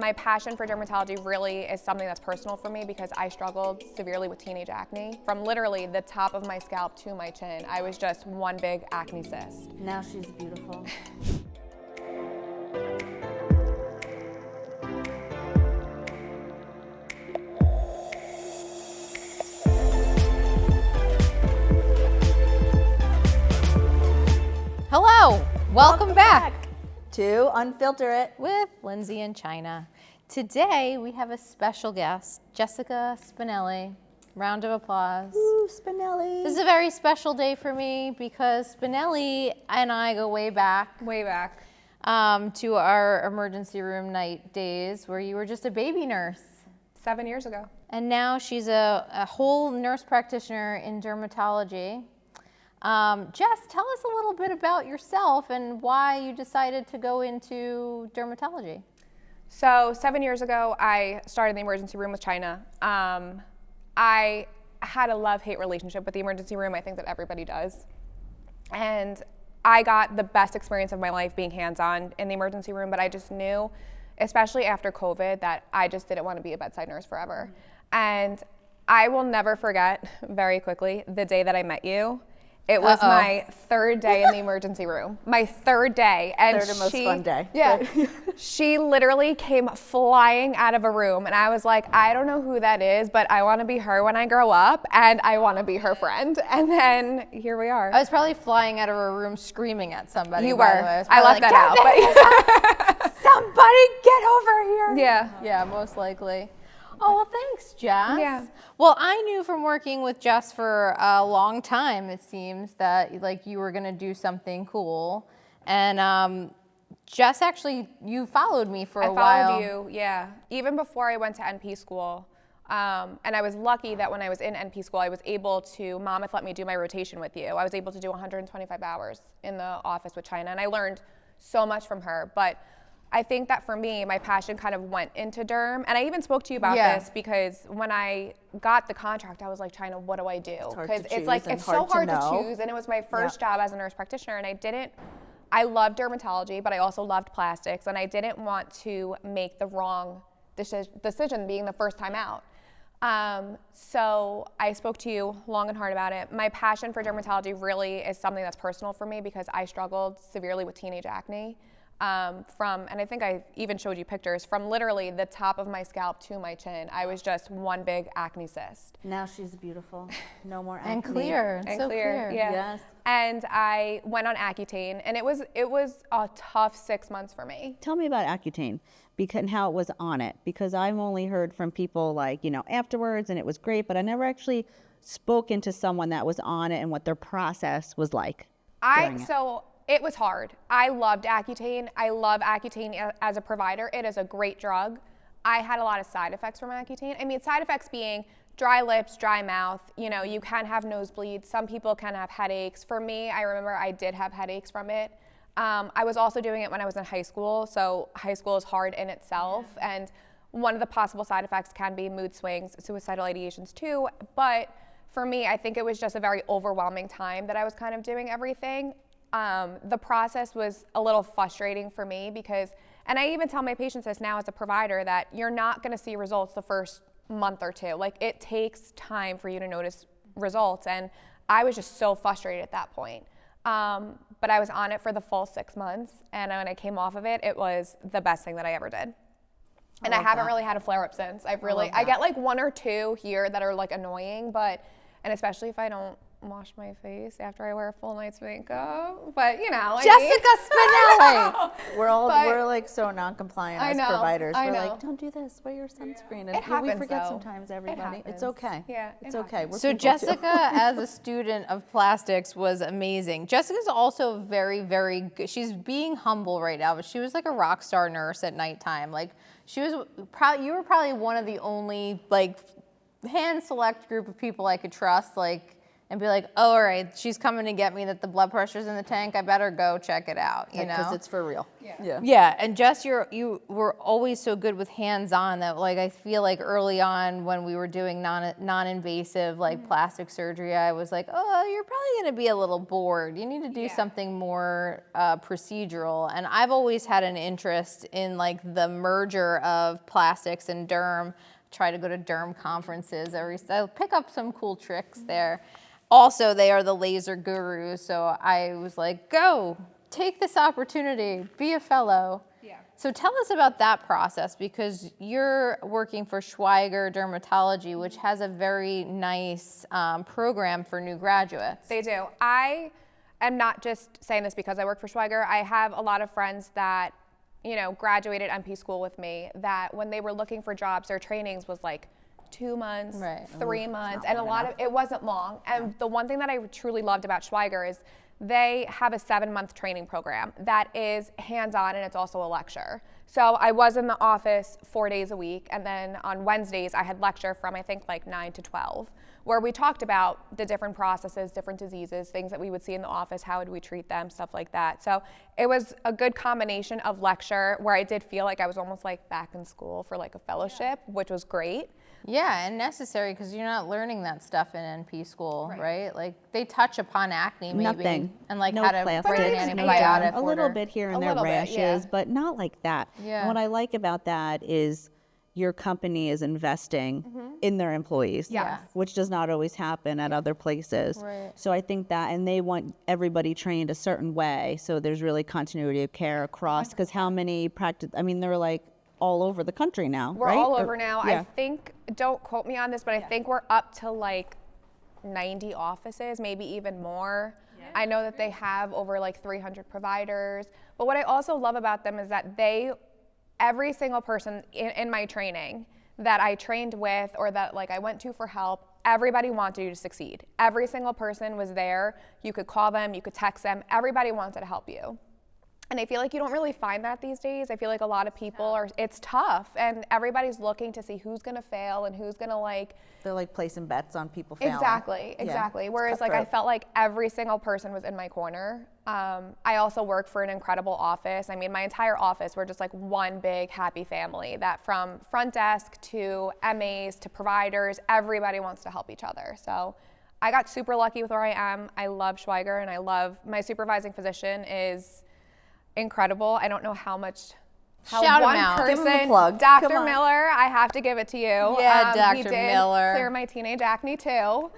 My passion for dermatology really is something that's personal for me because I struggled severely with teenage acne. From literally the top of my scalp to my chin, I was just one big acne cyst. Now she's beautiful. Hello, welcome back To Unfilter It with Lindsey and China. Today we have a special guest, Jessica Spinelli. Round of applause. Ooh, Spinelli. This is a very special day for me because Spinelli and I go way back. Way back. To our emergency room night days where you were just a baby nurse. 7 years ago. And now she's a whole nurse practitioner in dermatology. Jess, tell us a little bit about yourself and why you decided to go into dermatology. So 7 years ago, I started the emergency room with China. I had a love-hate relationship with the emergency room. I think that everybody does. And I got the best experience of my life being hands-on in the emergency room, but I just knew, especially after COVID, that I just didn't want to be a bedside nurse forever. And I will never forget, very quickly, the day that I met you. It was my third day in the emergency room. My third day. And third and most fun day. Yeah. She literally came flying out of a room and I was like, I don't know who that is, but I want to be her when I grow up and I want to be her friend. And then here we are. I was probably flying out of a room screaming at somebody. You by were. the way. I left that out. But Somebody get over here. yeah. Yeah, most likely. Oh, well, thanks, Jess. Yeah. Well, I knew from working with Jess for a long time, it seems, that like you were going to do something cool. And Jess, actually, you followed me for a while. I followed you, yeah. Even before I went to NP school. And I was lucky that when I was in NP school, I was able to, Monmouth let me do my rotation with you. I was able to do 125 hours in the office with China. And I learned so much from her. But I think that for me, my passion kind of went into derm. And I even spoke to you about this because when I got the contract, I was like, China, what do I do? Because it's like, it's so hard to choose. And it was my first job as a nurse practitioner. And I loved dermatology, but I also loved plastics. And I didn't want to make the wrong decision being the first time out. So I spoke to you long and hard about it. My passion for dermatology really is something that's personal for me because I struggled severely with teenage acne. And I think I even showed you pictures, from literally the top of my scalp to my chin, I was just one big acne cyst. Now she's beautiful. No more acne. And clear. And so clear. Yeah. Yes. And I went on Accutane, and it was a tough 6 months for me. Tell me about Accutane and how it was on it, because I've only heard from people like, afterwards, and it was great, but I never actually spoken to someone that was on it and what their process was like. It was hard. I loved Accutane. I love Accutane as a provider. It is a great drug. I had a lot of side effects from Accutane. I mean, side effects being dry lips, dry mouth. You can have nosebleeds. Some people can have headaches. For me, I remember I did have headaches from it. I was also doing it when I was in high school. So high school is hard in itself. And one of the possible side effects can be mood swings, suicidal ideations too. But for me, I think it was just a very overwhelming time that I was kind of doing everything. The process was a little frustrating for me because, and I even tell my patients this now as a provider, that you're not going to see results the first month or two. Like, it takes time for you to notice results, and I was just so frustrated at that point. But I was on it for the full 6 months, and when I came off of it, it was the best thing that I ever did. And I haven't really had a flare-up since. I get like one or two here that are like annoying, and especially if I don't wash my face after I wear a full night's makeup, but Jessica Spinelli. We're like so non-compliant as providers. I We're know. like, don't do this, wear your sunscreen. And It happens, we forget though. sometimes, everybody. It's okay. Yeah, it's okay. We're So people Jessica, too. as a student of plastics, was amazing. Jessica's also very, very good. She's being humble right now, but she was like a rock star nurse at nighttime. Like, you were probably one of the only like hand select group of people I could trust. Like, and be like, oh, all right, she's coming to get me, that the blood pressure's in the tank, I better go check it out, you know? Because it's for real. Yeah, and Jess, you were always so good with hands-on that, like, I feel like early on when we were doing non-invasive, like, plastic surgery, I was like, oh, you're probably gonna be a little bored. You need to do something more procedural. And I've always had an interest in, like, the merger of plastics and derm. Try to go to derm conferences I'll pick up some cool tricks there. Also, they are the laser gurus, so I was like, go, take this opportunity, be a fellow. Yeah. So tell us about that process, because you're working for Schweiger Dermatology, which has a very nice program for new graduates. They do. I am not just saying this because I work for Schweiger. I have a lot of friends that, you know, graduated MP school with me, that when they were looking for jobs, their trainings was like 2 months, 3 months, and a lot of it wasn't long. And the one thing that I truly loved about Schweiger is they have a 7-month training program that is hands-on, and it's also a lecture. So I was in the office 4 days a week, and then on Wednesdays I had lecture from, I think, like 9 to 12, where we talked about the different processes, different diseases, things that we would see in the office, how would we treat them, stuff like that. So it was a good combination of lecture, where I did feel like I was almost like back in school for like a fellowship, which was great. Yeah, and necessary, because you're not learning that stuff in NP school, right? Like, they touch upon acne maybe. Nothing. And like No how to plastics, write an no antibiotic derm. A little bit here and there rashes, but not like that. Yeah. And what I like about that is your company is investing in their employees, which does not always happen at other places. Right. So I think that, and they want everybody trained a certain way, so there's really continuity of care across, because how many practice, I mean, they're like all over the country now, We're right? all over now. Yeah. I think, don't quote me on this, but I think we're up to like 90 offices, maybe even more. I know that they have over like 300 providers. But what I also love about them is that every single person in my training that I trained with, or that like I went to for help, everybody wanted you to succeed. Every single person was there. You could call them, you could text them. Everybody wanted to help you. And I feel like you don't really find that these days. I feel like a lot of people it's tough, and everybody's looking to see who's gonna fail and who's gonna like. They're like placing bets on people failing. Exactly. Whereas like I felt like every single person was in my corner. I also work for an incredible office. I mean, my entire office, we're just like one big happy family, that from front desk to MAs to providers, everybody wants to help each other. So I got super lucky with where I am. I love Schweiger, and I love my supervising physician is incredible. I don't know how one person, give him a plug. Dr. Miller, I have to give it to you. Yeah, Dr. He did Miller. clear my teenage acne too.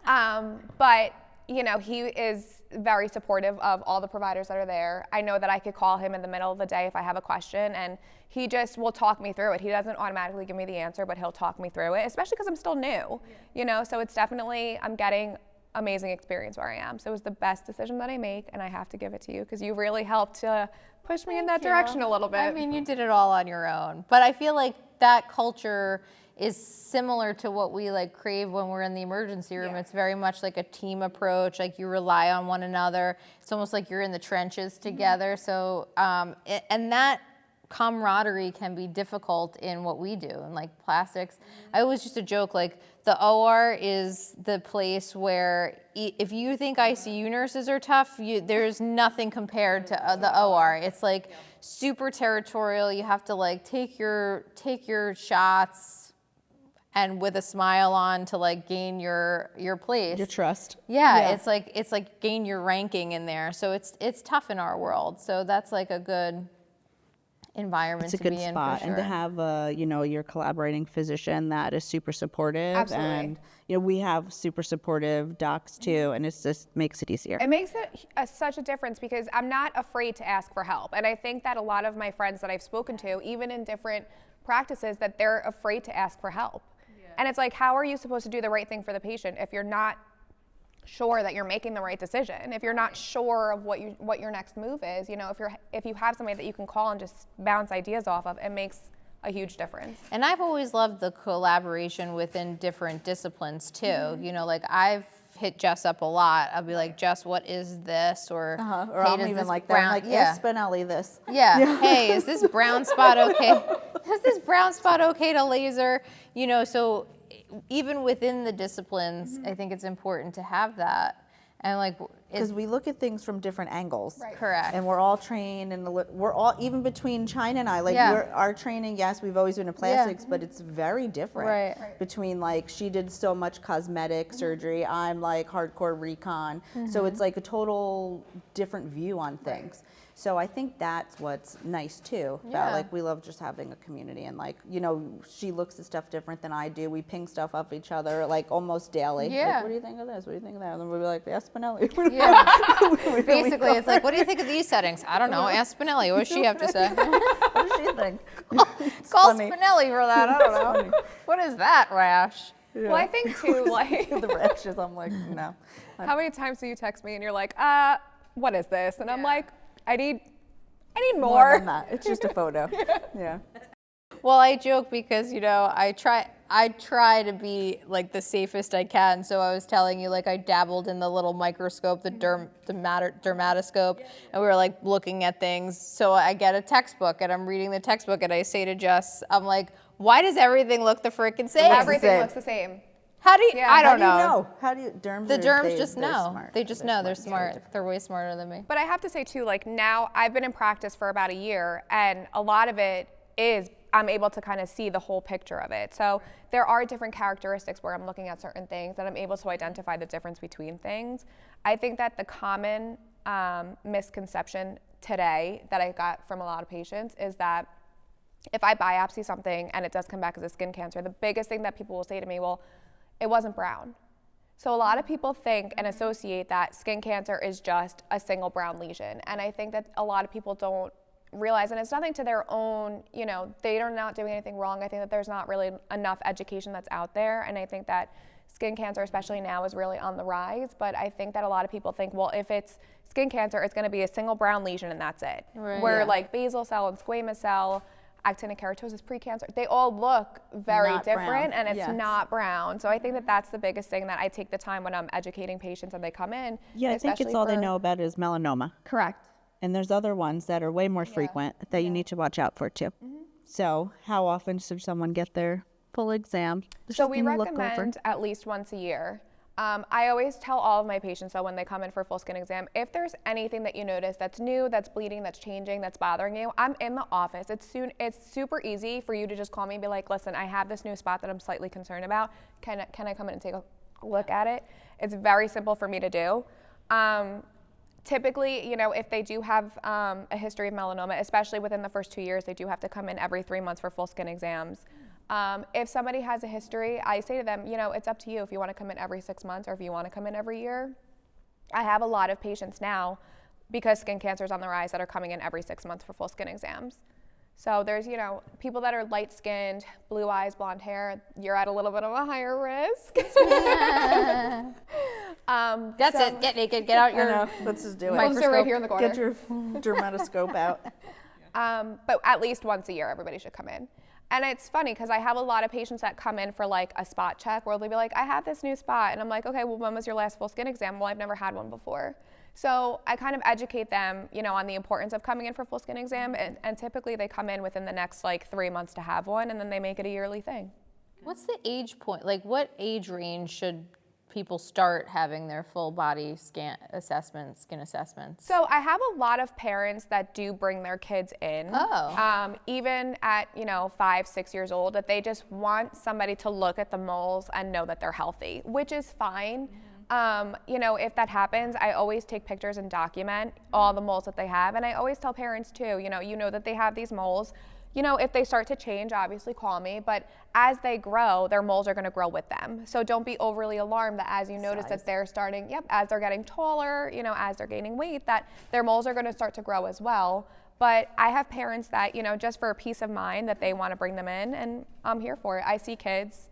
But you know, he is very supportive of all the providers that are there. I know that I could call him in the middle of the day if I have a question, and he just will talk me through it. He doesn't automatically give me the answer, but he'll talk me through it, especially because I'm still new, you know, so it's definitely, I'm getting amazing experience where I am. So it was the best decision that I make, and I have to give it to you because you really helped to push me in that direction a little bit. I mean, you did it all on your own, but I feel like that culture is similar to what we like crave when we're in the emergency room. It's very much like a team approach, like you rely on one another. It's almost like you're in the trenches together. So, and that camaraderie can be difficult in what we do, and like plastics. I always used to joke, like the OR is the place where if you think ICU nurses are tough, there's nothing compared to the OR. It's like super territorial. You have to like take your shots and with a smile on to like gain your place. Your trust. Yeah, it's like gain your ranking in there. So it's tough in our world. So that's like a good environment it's a to good be spot. in for sure. And to have your collaborating physician that is super supportive. Absolutely. And we have super supportive docs too, and it just makes it easier. It makes it such a difference because I'm not afraid to ask for help. And I think that a lot of my friends that I've spoken to, even in different practices, that they're afraid to ask for help. And it's like, how are you supposed to do the right thing for the patient if you're not sure that you're making the right decision, if you're not sure of what your next move is? If you have somebody that you can call and just bounce ideas off of, it makes a huge difference. And I've always loved the collaboration within different disciplines too. Mm-hmm. Like I've hit Jess up a lot. I'll be like, Jess, what is this? Or hey, I'm even like that. I'm like, yes, Spinelli, this. Yeah. Hey, is this brown spot okay? Is this brown spot okay to laser? So even within the disciplines, I think it's important to have that. And like, Because we look at things from different angles. Right. correct. And we're all trained, and we're all, even between China and I, like Yeah. our training, yes, we've always been in plastics, but it's very different. Right. Between like, she did so much cosmetic surgery, I'm like hardcore recon. So it's like a total different view on things. So I think that's what's nice too, Yeah. that like we love just having a community, and like, you know, she looks at stuff different than I do. We ping stuff up each other like almost daily. Yeah. Like, what do you think of this? What do you think of that? And then we'll be like, ask Spinelli. Yeah. Basically, it's like, what do you think of these settings? I don't know. Ask Spinelli. What does she have to say? What does she think? Call funny. Spinelli for that. I don't know. What is that rash? Well, I think too, like, The rashes, I'm like, no. how many times do you text me and you're like, what is this? And I'm like, I need More more. than that. It's just a photo. Yeah. Well, I joke because, you know, I try to be like the safest I can. So I was telling you, like, I dabbled in the little microscope, the dermatoscope, and we were like looking at things. So I get a textbook and I'm reading the textbook, and I say to Jess, I'm like, why does everything look the freaking same? Everything same. looks the same. How do you, Yeah. I How don't do you know. know? How do you, derms The are- derms just they're know. smart. They just know. They're They're smart. They're way smarter than me. But I have to say too, like now I've been in practice for about a year, and a lot of it is I'm able to kind of see the whole picture of it. So there are different characteristics where I'm looking at certain things and I'm able to identify the difference between things. I think that the common misconception today that I got from a lot of patients is that if I biopsy something and it does come back as a skin cancer, the biggest thing that people will say to me, well, it wasn't brown. So a lot of people think and associate that skin cancer is just a single brown lesion. And I think that a lot of people don't realize, and it's nothing to their own, you know, they are not doing anything wrong. I think that there's not really enough education that's out there. And I think that skin cancer, especially now, is really on the rise. But I think that a lot of people think, well, if it's skin cancer, it's gonna be a single brown lesion and that's it. Right. Where Yeah. like basal cell and squamous cell, actinic keratosis, precancer, they all look very Not different, brown. and it's Yes. not brown. So I think that that's the biggest thing that I take the time when I'm educating patients and they come in. Yeah, I think it's especially all they for- know about is melanoma. Correct. And there's other ones that are way more frequent that you need to watch out for too. So how often should someone get their full exam? So we Just look over. recommend at least once a year. I always tell all of my patients, though, when they come in for a full skin exam, if there's anything that you notice that's new, that's bleeding, that's changing, that's bothering you, I'm in the office. It's super easy for you to just call me and be like, listen, I have this new spot that I'm slightly concerned about. Can I come in and take a look at it? It's very simple for me to do. Typically, you know, if they do have a history of melanoma, especially within the first 2 years, they do have to come in every 3 months for full skin exams. If somebody has a history, I say to them, you know, it's up to you if you want to come in every 6 months or if you want to come in every year. I have a lot of patients now, because skin cancer is on the rise, that are coming in every 6 months for full skin exams. So there's, you know, people that are light-skinned, blue eyes, blonde hair, you're at a little bit of a higher risk. That's it. Get naked. Get out I your. know. Let's just do it. We'll sit right here in the corner. Get your dermatoscope out. But at least once a year, everybody should come in. And it's funny because I have a lot of patients that come in for like a spot check where they'll be like, I have this new spot. And I'm like, okay, well, when was your last full skin exam? Well, I've never had one before. So I kind of educate them, you know, on the importance of coming in for full skin exam. And typically they come in within the next like 3 months to have one, and then they make it a yearly thing. What's the age point? Like, what age range should people start having their full body skin assessments? So I have a lot of parents that do bring their kids in, even at, you know, 5, 6 years old, that they just want somebody to look at the moles and know that they're healthy, which is fine. You know, if that happens, I always take pictures and document all the moles that they have. And I always tell parents too, you know that they have these moles. You know, if they start to change, obviously call me, but as they grow, their moles are gonna grow with them. So don't be overly alarmed that as you notice that they're starting, as they're getting taller, you know, as they're gaining weight, that their moles are gonna start to grow as well. But I have parents that, you know, just for peace of mind, that they wanna bring them in, and I'm here for it. I see kids.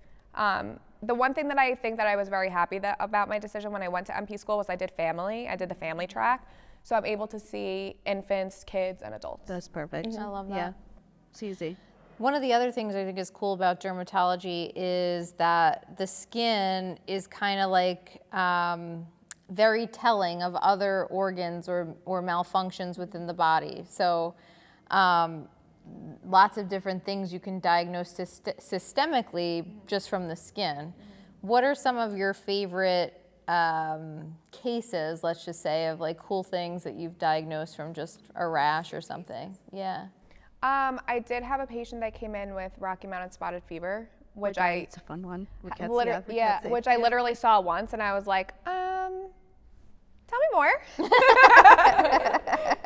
The one thing that I think that I was very happy about my decision when I went to MP school was I did the family track. So I'm able to see infants, kids, and adults. That's perfect. I love that. Yeah, it's easy. One of the other things I think is cool about dermatology is that the skin is kind of like very telling of other organs or malfunctions within the body. So lots of different things you can diagnose systemically just from the skin. What are some of your favorite cases, let's just say, of like cool things that you've diagnosed from just a rash or something? Yeah. I did have a patient that came in with Rocky Mountain spotted fever, which It's a fun one. which I literally saw once, and I was like, tell me more.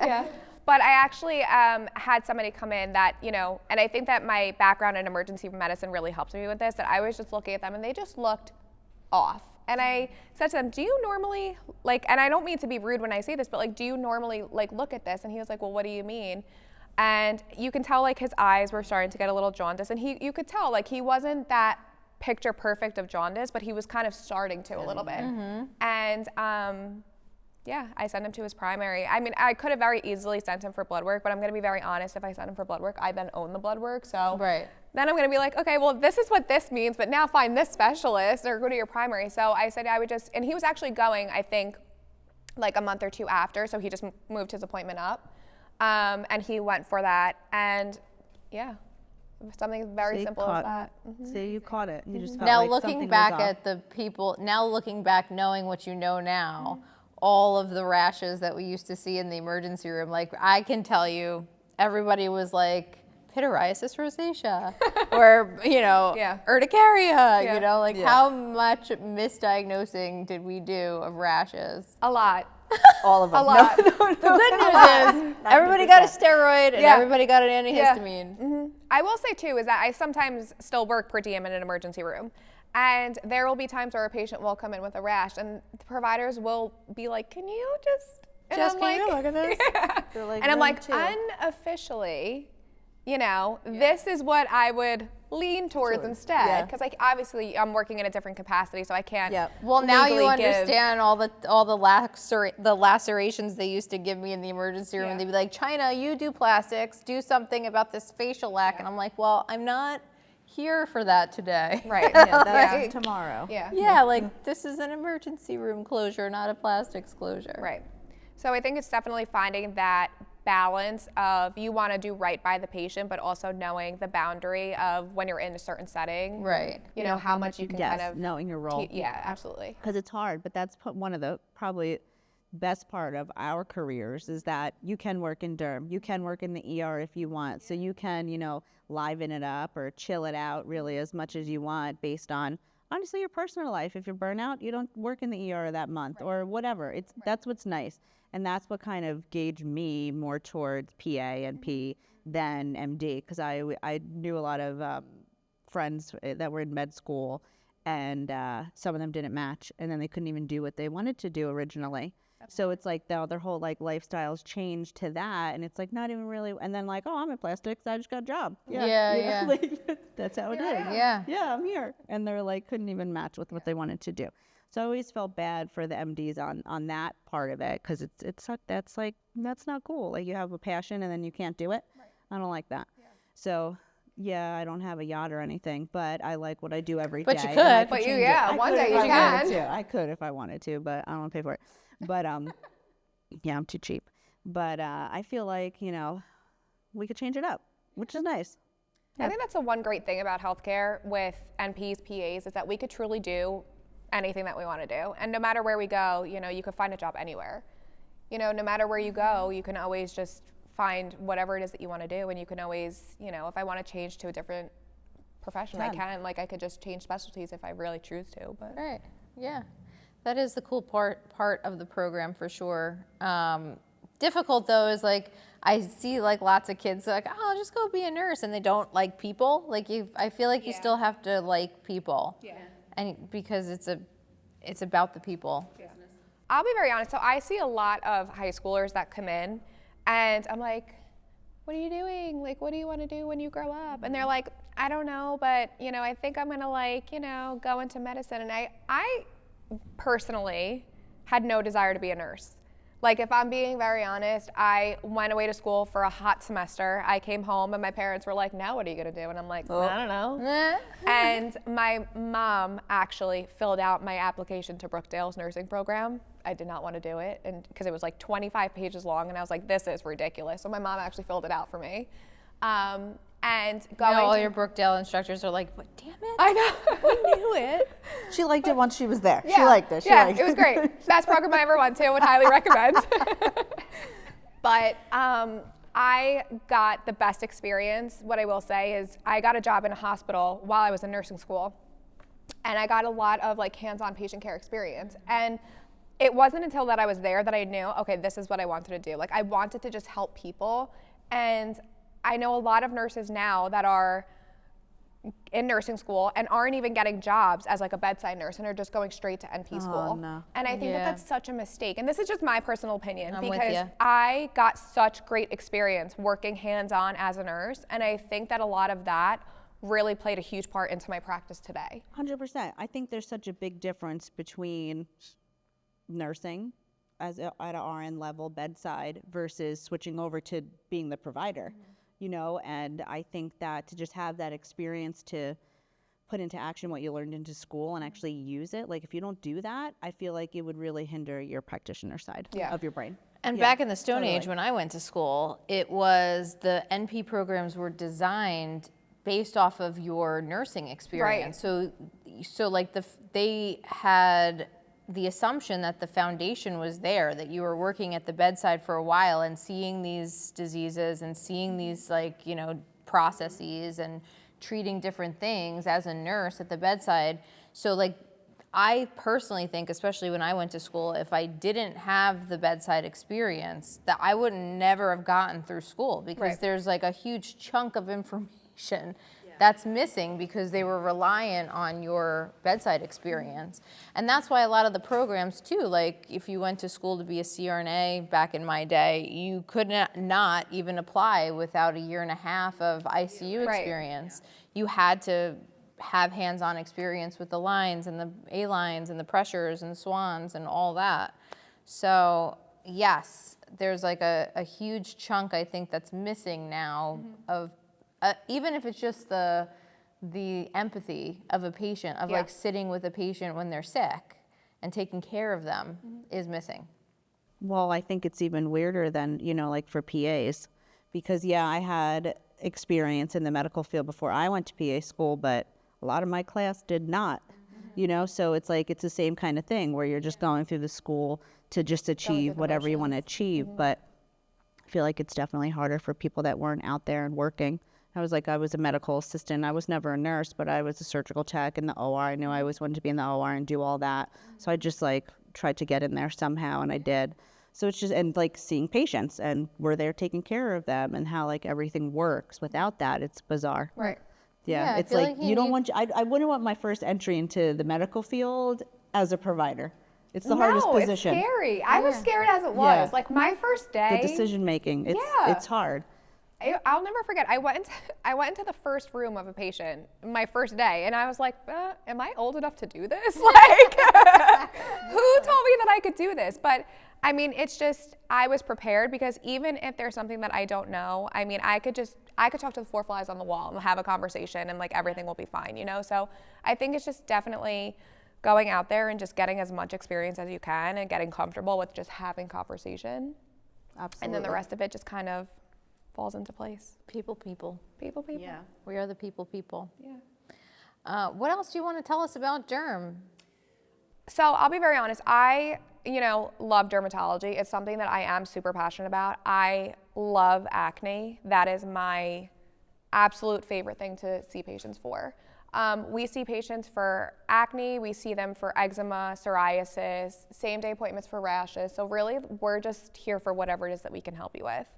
Yeah. But I actually had somebody come in that, you know, and I think that my background in emergency medicine really helped me with this, that I was just looking at them and they just looked off. And I said to them, do you normally, like, and I don't mean to be rude when I say this, but like, do you normally like look at this? And he was like, well, what do you mean? And you can tell like his eyes were starting to get a little jaundice, and you could tell like he wasn't that picture perfect of jaundice, but he was kind of starting to a little bit. And yeah, I sent him to his primary. I mean, I could have very easily sent him for blood work, but I'm gonna be very honest, if I sent him for blood work, I then own the blood work. So then I'm gonna be like, okay, well, this is what this means, but now find this specialist or go to your primary. So I said I would just, and he was actually going, I think, like a month or two after, so he just moved his appointment up. And he went for that, and yeah, something very simple as that. See, you caught it. You just felt Now like looking something back was off. at the people, now looking back, knowing what you know now, all of the rashes that we used to see in the emergency room, like I can tell you, everybody was like, pityriasis rosacea, or, you know, urticaria, you know, like how much misdiagnosing did we do of rashes? A lot. All of them. A lot. The good news is everybody got a steroid and everybody got an antihistamine. I will say too is that I sometimes still work per diem in an emergency room, and there will be times where a patient will come in with a rash, and the providers will be like, "Can you just?" And I'm can you like, look at this? They're like, and I'm like, too. unofficially, you know, this is what I would lean towards instead, because like obviously I'm working in a different capacity, so I can't. Well, now you legally give- understand all the lacerations they used to give me in the emergency room. They'd be like, China, you do plastics, do something about this facial lac, and I'm like, well, I'm not here for that today. Right. That's tomorrow. Yeah, like this is an emergency room closure, not a plastics closure. Right. So I think it's definitely finding that balance of you want to do right by the patient, but also knowing the boundary of when you're in a certain setting. Right. You know, how much you can kind of knowing your role. Yeah, absolutely. Because it's hard, but that's one of the probably best part of our careers is that you can work in derm, you can work in the ER if you want, so you can, you know, liven it up or chill it out really as much as you want based on honestly your personal life. If you're burnout, you don't work in the ER that month or whatever. It's that's what's nice, and that's what kind of gauged me more towards PA and P than MD, because I knew a lot of friends that were in med school, and some of them didn't match, and then they couldn't even do what they wanted to do originally. So it's like their whole like lifestyles changed to that, and it's like not even really. And then like, oh, I'm in plastics, I just got a job. Yeah. Like, that's how it is. Yeah. Yeah, I'm here, and they're like couldn't even match with what they wanted to do. So I always felt bad for the MDs on that part of it, because that's not cool. Like you have a passion and then you can't do it. Right. I don't like that. Yeah. So. Yeah, I don't have a yacht or anything, but I like what I do every day. But you could. But you, one day you can. I could if I wanted to, but I don't want to pay for it. But yeah, I'm too cheap. But I feel like, you know, we could change it up, which is nice. I think that's the one great thing about healthcare with NPs, PAs, is that we could truly do anything that we want to do. And no matter where we go, you know, you could find a job anywhere. You know, no matter where you go, you can always just find whatever it is that you want to do, and you can always, you know, if I want to change to a different profession, I can. Like I could just change specialties if I really choose to. But right, yeah, that is the cool part of the program for sure. Difficult though is like I see like lots of kids like, oh, I'll just go be a nurse, and they don't like people. Like I feel like you still have to like people. Yeah. And because it's about the people. Yeah. I'll be very honest. So I see a lot of high schoolers that come in. And I'm like, what are you doing? Like, what do you want to do when you grow up? And they're like, I don't know, but, you know, I think I'm going to like, you know, go into medicine. And I personally had no desire to be a nurse. Like, if I'm being very honest, I went away to school for a hot semester. I came home and my parents were like, now what are you going to do? And I'm like, I don't know. And my mom actually filled out my application to Brookdale's nursing program. I did not want to do it, and because it was like 25 pages long, and I was like, this is ridiculous. So my mom actually filled it out for me. And You going know, all to- your Brookdale instructors are like, but damn it. I know, we knew it. She liked it once she was there. She Yeah, liked it. She yeah, liked it was great. Best program I ever went to. Would highly recommend. But I got the best experience. What I will say is I got a job in a hospital while I was in nursing school, and I got a lot of like hands-on patient care experience. And it wasn't until that I was there that I knew, okay, this is what I wanted to do. Like I wanted to just help people. And I know a lot of nurses now that are in nursing school and aren't even getting jobs as like a bedside nurse and are just going straight to NP school. no. And I think that Yeah. that's such a mistake. And this is just my personal opinion I'm with because ya. I got such great experience working hands-on as a nurse. And I think that a lot of that really played a huge part into my practice today. 100%. I think there's such a big difference between nursing at an RN level bedside versus switching over to being the provider, you know, and I think that to just have that experience to put into action what you learned into school and actually use it, like if you don't do that, I feel like it would really hinder your practitioner side Yeah. of your brain. And Yeah, back in the Stone totally. Age when I went to school, it was the NP programs were designed based off of your nursing experience. So like they had the assumption that the foundation was there, that you were working at the bedside for a while and seeing these diseases and seeing these like, you know, processes and treating different things as a nurse at the bedside. So like I personally think, especially when I went to school, if I didn't have the bedside experience, that I would never have gotten through school because Right. there's like a huge chunk of information that's missing because they were reliant on your bedside experience. And that's why a lot of the programs too, like if you went to school to be a CRNA back in my day, you could not even apply without a year and a half of ICU Right. experience. You had to have hands-on experience with the lines and the A-lines and the pressures and the swans and all that. So yes, there's like a huge chunk I think that's missing now of even if it's just the empathy of a patient, of Yeah. like sitting with a patient when they're sick and taking care of them is missing. Well, I think it's even weirder than, you know, like for PAs, because yeah, I had experience in the medical field before I went to PA school, but a lot of my class did not, you know, so it's like, it's the same kind of thing where you're just going through the school to just achieve the whatever you want to motions. achieve. But I feel like it's definitely harder for people that weren't out there and working. I was a medical assistant. I was never a nurse, but I was a surgical tech in the OR. I knew I always wanted to be in the OR and do all that. So I just like tried to get in there somehow, and I did. So it's just, and like seeing patients and we're there taking care of them and how like everything works. Without that, it's bizarre. Right. Yeah, Yeah, I it's feel like like you you don't need- want, I wouldn't want my first entry into the medical field as a provider. It's the hardest No, position. it's scary. I was scared as it was. Yeah. Like my first day. The decision making, Yeah. it's hard. I'll never forget. I went into the first room of a patient my first day, and I was like, "Am I old enough to do this? Like, who told me that I could do this?" But I mean, it's just I was prepared because even if there's something that I don't know, I mean, I could talk to the 4 flies on the wall and have a conversation, and like everything will be fine, you know. So I think it's just definitely going out there and just getting as much experience as you can and getting comfortable with just having conversation, Absolutely. and then the rest of it just kind of falls into place. People. People. Yeah. We are the people. Yeah. What else do you want to tell us about derm? So I'll be very honest. I, love dermatology. It's something that I am super passionate about. I love acne. That is my absolute favorite thing to see patients for. We see patients for acne. We see them for eczema, psoriasis, same-day appointments for rashes. So really, we're just here for whatever it is that we can help you with.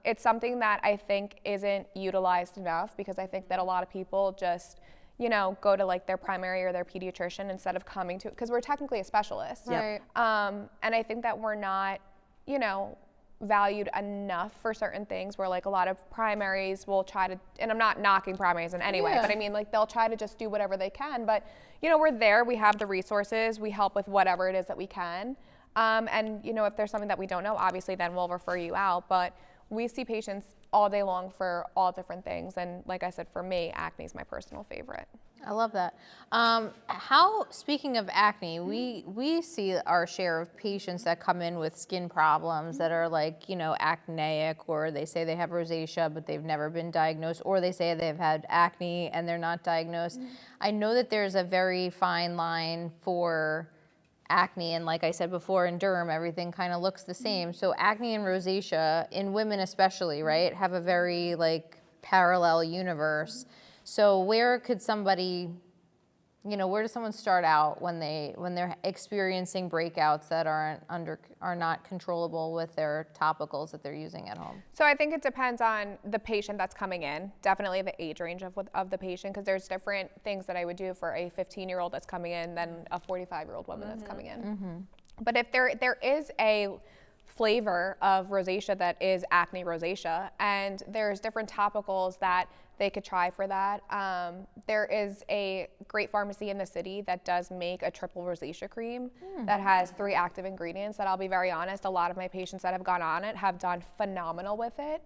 It's something that I think isn't utilized enough because I think that a lot of people just, go to like their primary or their pediatrician instead of coming to, because we're technically a specialist. Right. And I think that we're not, valued enough for certain things where like a lot of primaries will try to, and I'm not knocking primaries in any way, but I mean like they'll try to just do whatever they can. But, we're there, we have the resources, we help with whatever it is that we can. And if there's something that we don't know, obviously then we'll refer you out. But we see patients all day long for all different things. And like I said, for me, acne is my personal favorite. I love that. Speaking of acne, we see our share of patients that come in with skin problems that are like, acneic, or they say they have rosacea, but they've never been diagnosed, or they say they've had acne and they're not diagnosed. I know that there's a very fine line for acne, and like I said before, in derm, everything kind of looks the same. So acne and rosacea, in women especially, right, have a very parallel universe. So where could somebody, where does someone start out when they're experiencing breakouts that are not controllable with their topicals that they're using at home? So I think it depends on the patient that's coming in, definitely the age range of the patient, because there's different things that I would do for a 15-year-old that's coming in than a 45-year-old woman that's coming in. But if there is a flavor of rosacea that is acne rosacea, and there's different topicals that they could try for that. There is a great pharmacy in the city that does make a triple rosacea cream that has 3 active ingredients that, I'll be very honest, a lot of my patients that have gone on it have done phenomenal with it.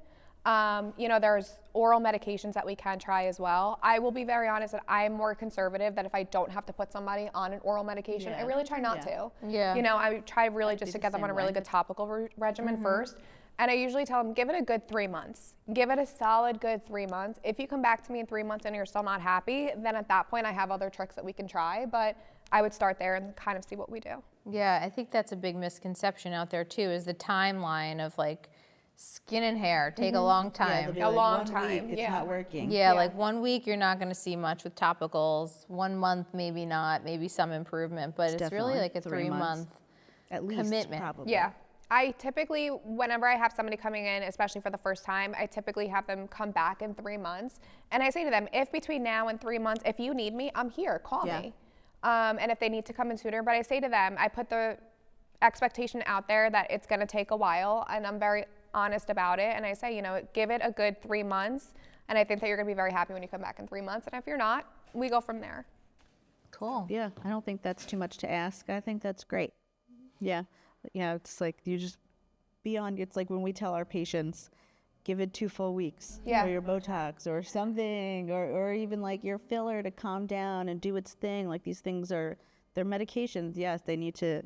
There's oral medications that we can try as well. I will be very honest that I'm more conservative, that if I don't have to put somebody on an oral medication, I really try not to. Yeah. I try really just to get them on a really good topical regimen first. And I usually tell them, give it a good 3 months. Give it a solid good 3 months. If you come back to me in 3 months and you're still not happy, then at that point I have other tricks that we can try. But I would start there and kind of see what we do. Yeah, I think that's a big misconception out there too, is the timeline of skin and hair take a long time. Yeah, A long 1 time, week, it's not working. Yeah, 1 week you're not going to see much with topicals. 1 month maybe not, maybe some improvement, but it's really definitely a 3 month at least commitment. Probably. Yeah. I typically, whenever I have somebody coming in, especially for the first time, I typically have them come back in 3 months. And I say to them, if between now and 3 months, if you need me, I'm here, call me. And if they need to come in sooner, but I say to them, I put the expectation out there that it's going to take a while, and I'm very honest about it. And I say, give it a good 3 months. And I think that you're going to be very happy when you come back in 3 months. And if you're not, we go from there. Cool. Yeah, I don't think that's too much to ask. I think that's great. Yeah. Yeah, it's you just be on. It's when we tell our patients, give it 2 full weeks for your Botox or something, or even your filler to calm down and do its thing. These things they're medications. Yes, they need to,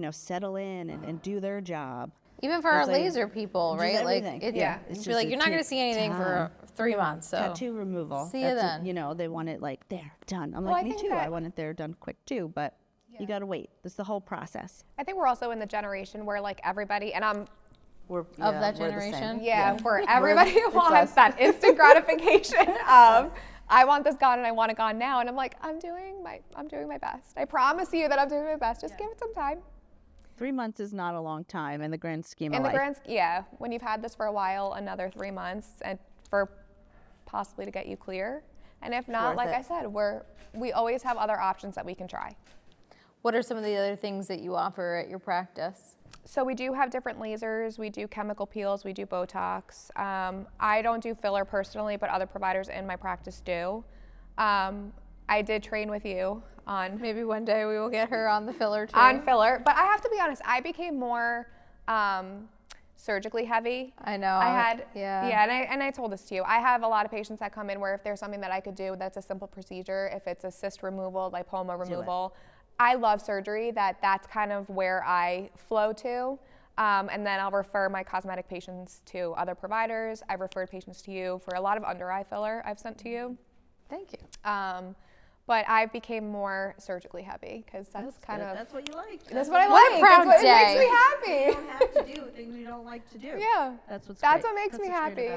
settle in and do their job. Even for our laser people, right? It's you're not going to see anything for 3 months. So tattoo removal. See you then. They want it there, done. I'm I me think too. that- I want it there, done quick too, but. You got to wait. This is the whole process. I think we're also in the generation where everybody, and I'm we're of that generation. where everybody wants that instant gratification of, I want this gone and I want it gone now. And I'm I'm doing my best. I promise you that I'm doing my best. Just give it some time. 3 months is not a long time in the grand scheme of life. When you've had this for a while, another 3 months and for possibly to get you clear. And if not, like I said, we always have other options that we can try. What are some of the other things that you offer at your practice? So we do have different lasers. We do chemical peels. We do Botox. I don't do filler personally, but other providers in my practice do. I did train with you on. Maybe one day we will get her on the filler too. On filler, but I have to be honest. I became more surgically heavy. I know. And I told this to you. I have a lot of patients that come in where if there's something that I could do that's a simple procedure, if it's a cyst removal, lipoma removal. I love surgery, that's kind of where I flow to. And then I'll refer my cosmetic patients to other providers. I've referred patients to you for a lot of under eye filler I've sent to you. Thank you. But I became more surgically heavy because that's kind of. That's what you like. That's what I What like. a proud That's what day. It makes me happy. You don't have to do things you don't like to do. Yeah. That's what makes me happy.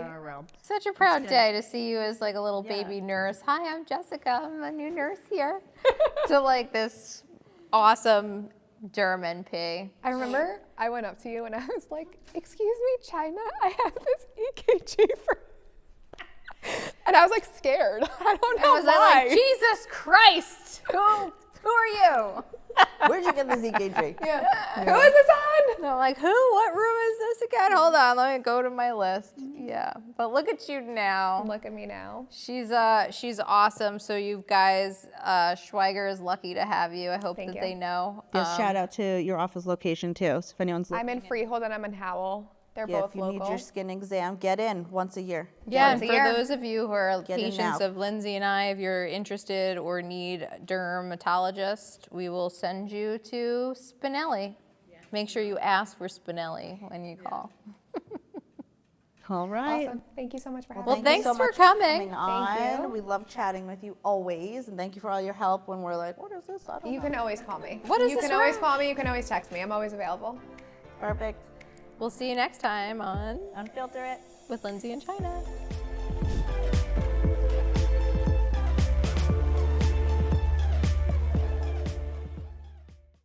Such a proud day to see you as a little baby nurse. Hi, I'm Jessica. I'm a new nurse here. To this awesome derm NP. I remember I went up to you and I was like, "Excuse me, China, I have this EKG for." And I was scared. I don't know why. Jesus Christ, who are you? Where'd you get this EKG? Yeah. Who is this on? No, who? What room is this again? Hold on, let me go to my list. Yeah, but look at you now. Look at me now. She's awesome. So you guys, Schweiger is lucky to have you. I hope Thank that you. they know. Yes, shout out to your office location too. So if anyone's looking. I'm in Freehold and I'm in Howell. They're Yeah, both if you local. need your skin exam, get in once a year. Yeah, Once and a for year. those of you who are Get in patients now. of Lindsey and I, if you're interested or need a dermatologist, we will send you to Spinelli. Make sure you ask for Spinelli when you call. All right. Awesome. Thank you so much for having Well, me. thanks you so for much coming. on. you. We love chatting with you always, and thank you for all your help when we're like, what is this? I don't You know. can always call me. What is you this can always around? call me. You can always text me. I'm always available. Perfect. We'll see you next time on Unfilter it. with Lindsey and China.